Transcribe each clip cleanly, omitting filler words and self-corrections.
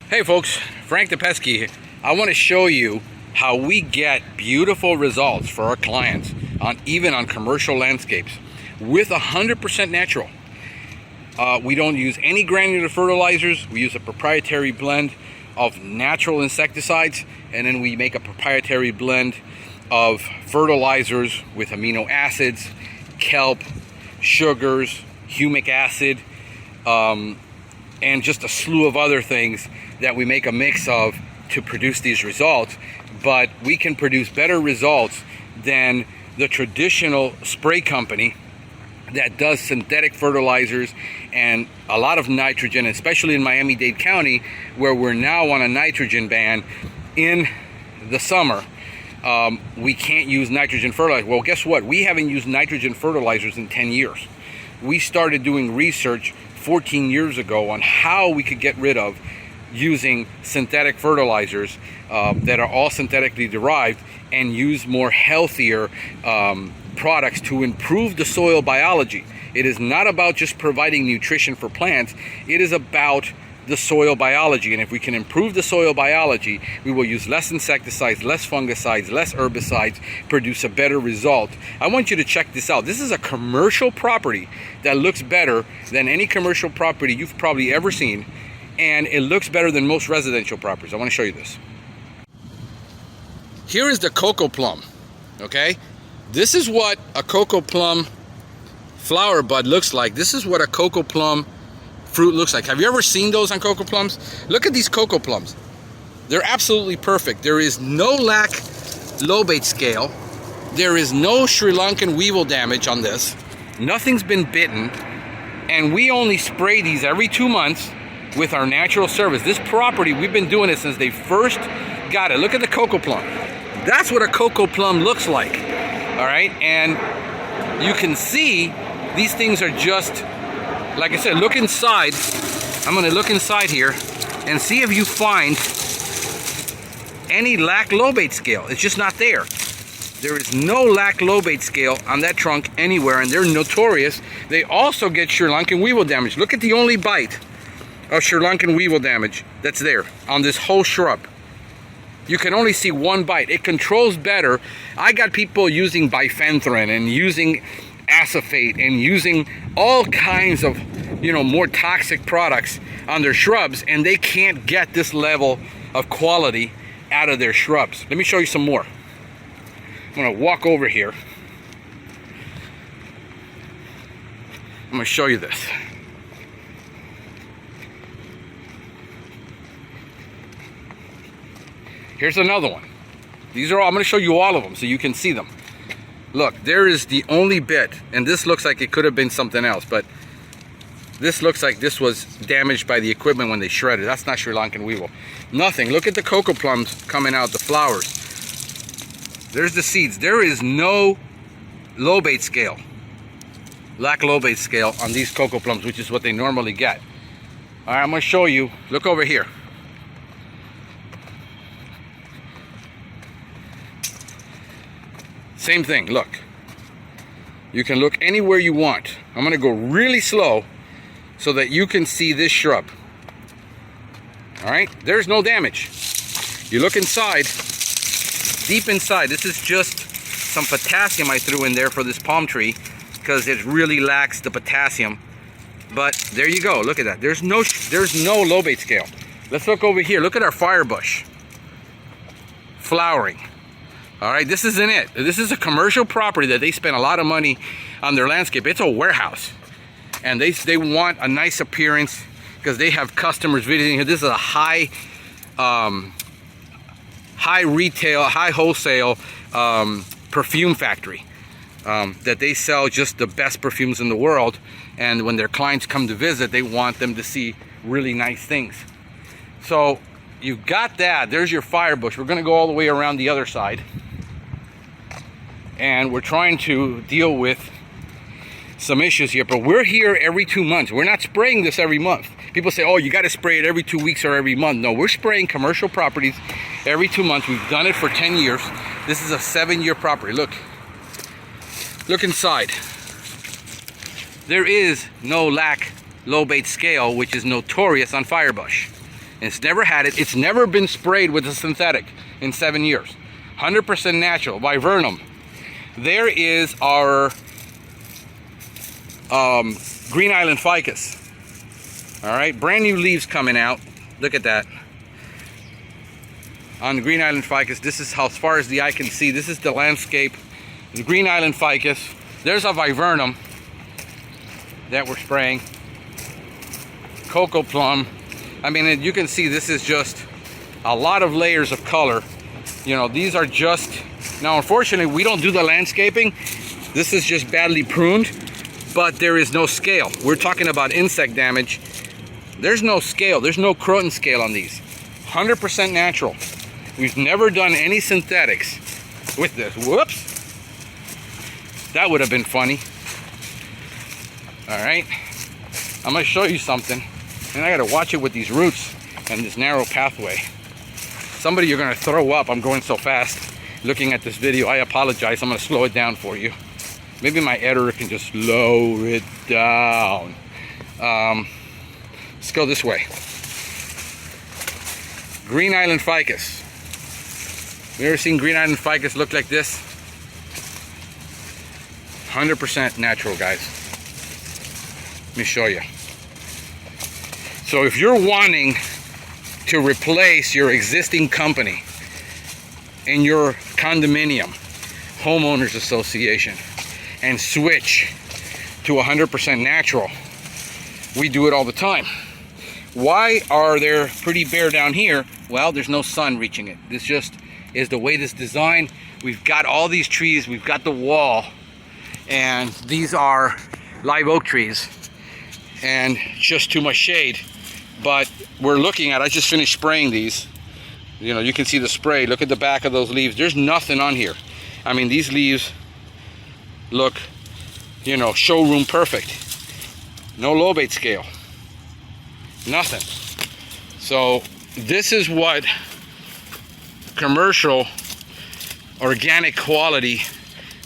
Hey folks, Frank the Pest Key. I want to show you how we get beautiful results for our clients even on commercial landscapes with 100% natural. We don't use any granular fertilizers. We use a proprietary blend of natural insecticides, and then we make a proprietary blend of fertilizers with amino acids, kelp, sugars, humic acid, and just a slew of other things that we make a mix of to produce these results. But we can produce better results than the traditional spray company that does synthetic fertilizers and a lot of nitrogen, especially in Miami-Dade County, where we're now on a nitrogen ban in the summer. We can't use nitrogen fertilizer. Well, guess what? We haven't used nitrogen fertilizers in 10 years. We started doing research 14 years ago on how we could get rid of using synthetic fertilizers that are all synthetically derived and use more healthier products to improve the soil biology. It is not about just providing nutrition for plants. It is about the soil biology, and if we can improve the soil biology, we will use less insecticides, less fungicides, less herbicides, produce a better result. I want you to check this out. This is a commercial property that looks better than any commercial property you've probably ever seen, and it looks better than most residential properties. I want to show you this. Here is the Cocoplum, okay? This is what a Cocoplum flower bud looks like. This is what a Cocoplum fruit looks like. Have you ever seen those on Cocoplums? Look at these Cocoplums. They're absolutely perfect. There is no Lac Lobate Scale. There is no Sri Lankan weevil damage on this. Nothing's been bitten. And we only spray these every 2 months with our natural service. This property, we've been doing it since they first got it. Look at the Cocoplum. That's what a Cocoplum looks like. All right, and you can see these things are just, like I said, look inside. I'm gonna look inside here and see if you find any Lac Lobate Scale. It's just not there. There is no Lac Lobate Scale on that trunk anywhere, and they're notorious. They also get Sri Lankan weevil damage. Look at the only bite of Sri Lankan weevil damage that's there on this whole shrub. You can only see one bite. It controls better. I got people using bifenthrin and using acephate and using all kinds of, more toxic products on their shrubs, and they can't get this level of quality out of their shrubs. Let me show you some more. I'm gonna walk over here. I'm gonna show you this. Here's another one. These are all, I'm gonna show you all of them so you can see them. Look, there is the only bit, and this looks like it could have been something else, but this looks like this was damaged by the equipment when they shredded. That's not Sri Lankan weevil. Nothing. Look at the Cocoplums coming out, the flowers. There's the seeds. There is no Lobate Scale, Lac Lobate Scale on these Cocoplums, which is what they normally get. All right, I'm gonna show you. Look over here. Same thing, look. You can look anywhere you want. I'm gonna go really slow so that you can see this shrub. All right, there's no damage. You look inside, deep inside, this is just some potassium I threw in there for this palm tree because it really lacks the potassium. But there you go, look at that. There's no Lobate Scale. Let's look over here, look at our firebush. Flowering. All right, this isn't it. This is a commercial property that they spend a lot of money on their landscape. It's a warehouse, and they want a nice appearance because they have customers visiting here. This is a high retail, high wholesale perfume factory that they sell just the best perfumes in the world. And when their clients come to visit, they want them to see really nice things. So you've got that. There's your firebush. We're going to go all the way around the other side. And we're trying to deal with some issues here, but we're here every 2 months. We're not spraying this every month. People say, oh, you got to spray it every 2 weeks or every month. No, we're spraying commercial properties every 2 months. We've done it for 10 years. This is a 7-year property. Look inside. There is no Lac Lobate Scale, which is notorious on firebush. It's never had it. It's never been sprayed with a synthetic in 7 years. 100% natural, viburnum. There is our Green Island ficus. All right, brand new leaves coming out. Look at that. On the Green Island ficus, this is how, as far as the eye can see, this is the landscape. The Green Island ficus. There's a viburnum that we're spraying. Cocoplum. I mean, you can see this is just a lot of layers of color. You know, these are just, now unfortunately we don't do the landscaping. This is just badly pruned, but there is no scale. We're talking about insect damage. There's no scale, there's no croton scale on these. 100% natural. We've never done any synthetics with this. Whoops. That would have been funny. All right, I'm gonna show you something. And I gotta watch it with these roots and this narrow pathway. Somebody, you're gonna throw up. I'm going so fast looking at this video. I apologize. I'm gonna slow it down for you. Maybe my editor can just slow it down. Let's go this way. Green Island ficus. You ever seen Green Island ficus look like this? 100% natural, guys. Let me show you. So if you're wanting to replace your existing company in your condominium, homeowners association, and switch to 100% natural, we do it all the time. Why are there pretty bare down here? Well, there's no sun reaching it. This just is the way this designed. We've got all these trees, we've got the wall, and these are live oak trees, and just too much shade. But we're looking at, I just finished spraying these. You know, you can see the spray. Look at the back of those leaves. There's nothing on here. I mean, these leaves look, you know, showroom perfect. No lobate scale. Nothing. So this is what commercial organic quality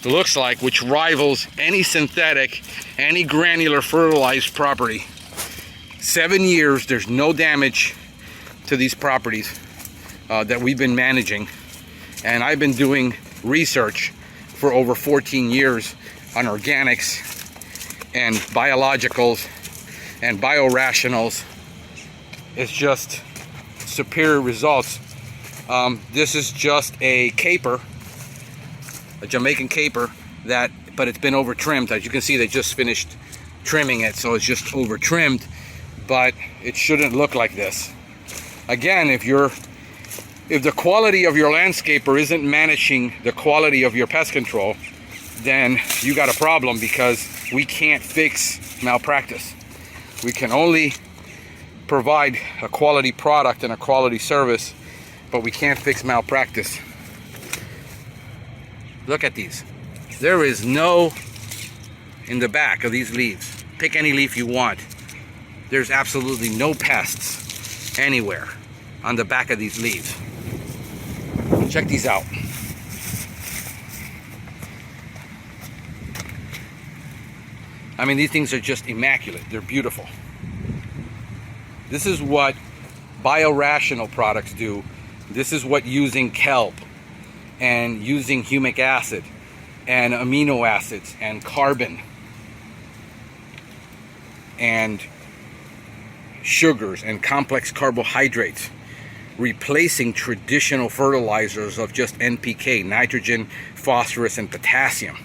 looks like, which rivals any synthetic, any granular fertilized property. 7 years, there's no damage to these properties that we've been managing. And I've been doing research for over 14 years on organics and biologicals and biorationals. It's just superior results. This is just a caper, a Jamaican caper, but it's been over trimmed. As you can see, they just finished trimming it, so it's just over trimmed. But it shouldn't look like this. Again, if the quality of your landscaper isn't managing the quality of your pest control, then you got a problem, because we can't fix malpractice. We can only provide a quality product and a quality service, but we can't fix malpractice. Look at these. There is no, in the back of these leaves, pick any leaf you want. There's absolutely no pests anywhere on the back of these leaves. Check these out. I mean, these things are just immaculate. They're beautiful. This is what biorational products do. This is what using kelp and using humic acid and amino acids and carbon and sugars and complex carbohydrates, replacing traditional fertilizers of just NPK, nitrogen, phosphorus, and potassium.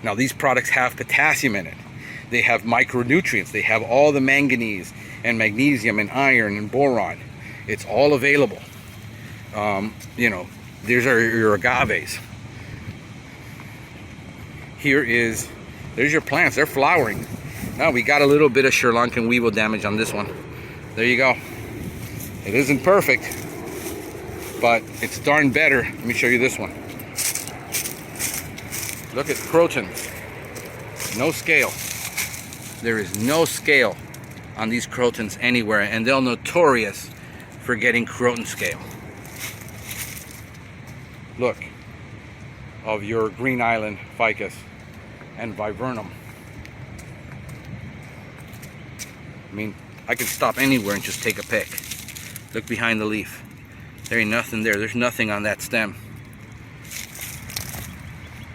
Now, these products have potassium in it. They have micronutrients. They have all the manganese and magnesium and iron and boron. It's all available. You know, these are your agaves. There's your plants. They're flowering. Now we got a little bit of Sri Lankan weevil damage on this one. There you go. It isn't perfect, but it's darn better. Let me show you this one. Look at crotons. No scale. There is no scale on these crotons anywhere, and they're notorious for getting croton scale. Look, of your Green Island ficus and viburnum. I mean, I could stop anywhere and just take a pic. Look behind the leaf. There ain't nothing there. There's nothing on that stem.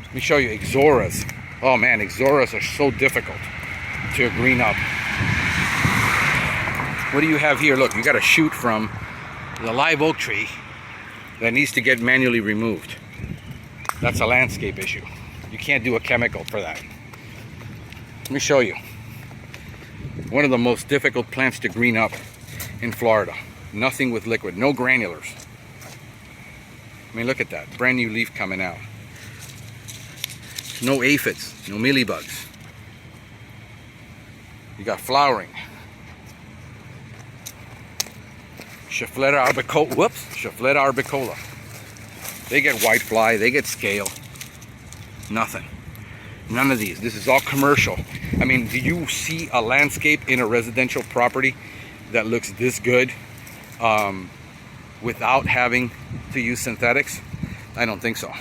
Let me show you Ixoras. Oh man, Ixoras are so difficult to green up. What do you have here? Look, you got a shoot from the live oak tree that needs to get manually removed. That's a landscape issue. You can't do a chemical for that. Let me show you. One of the most difficult plants to green up in Florida. Nothing with liquid, no granulars. I mean, look at that. Brand new leaf coming out. No aphids, no mealybugs. You got flowering. Schefflera arbicola. Whoops, Schefflera arbicola. They get whitefly, they get scale. Nothing. None of these. This is all commercial. I mean, do you see a landscape in a residential property that looks this good without having to use synthetics? I don't think so.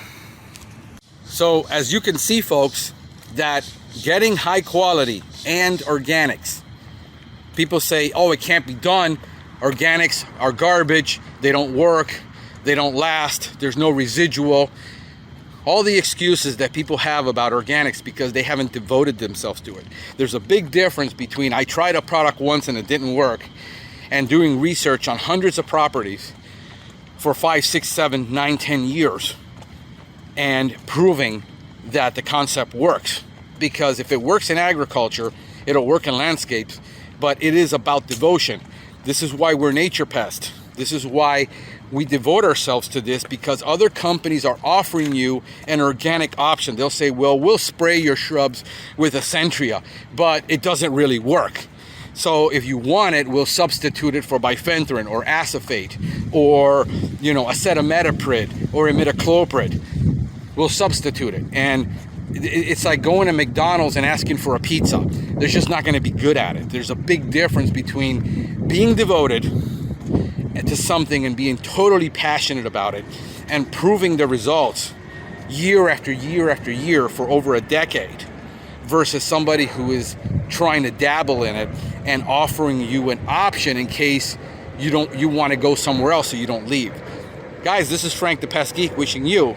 So as you can see, folks, that getting high quality and organics, people say, oh, it can't be done. Organics are garbage. They don't work. They don't last. There's no residual. All the excuses that people have about organics because they haven't devoted themselves to it. There's a big difference between I tried a product once and it didn't work and doing research on hundreds of properties for 5, 6, 7, 9, 10 years and proving that the concept works. Because if it works in agriculture, it'll work in landscapes, but it is about devotion. This is why we're Nature Pest. This is why we devote ourselves to this, because other companies are offering you an organic option. They'll say, well, we'll spray your shrubs with Accentria, but it doesn't really work. So if you want it, we'll substitute it for bifenthrin or acephate or, acetamidoprid or imidacloprid. We'll substitute it. And it's like going to McDonald's and asking for a pizza. They're just not going to be good at it. There's a big difference between being devoted to something and being totally passionate about it and proving the results year after year after year for over a decade versus somebody who is trying to dabble in it and offering you an option in case you want to go somewhere else so you don't leave. Guys, this is Frank the Pest Geek wishing you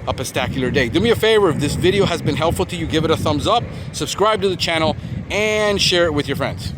a pestacular day. Do me a favor, if this video has been helpful to you, give it a thumbs up, subscribe to the channel, and share it with your friends.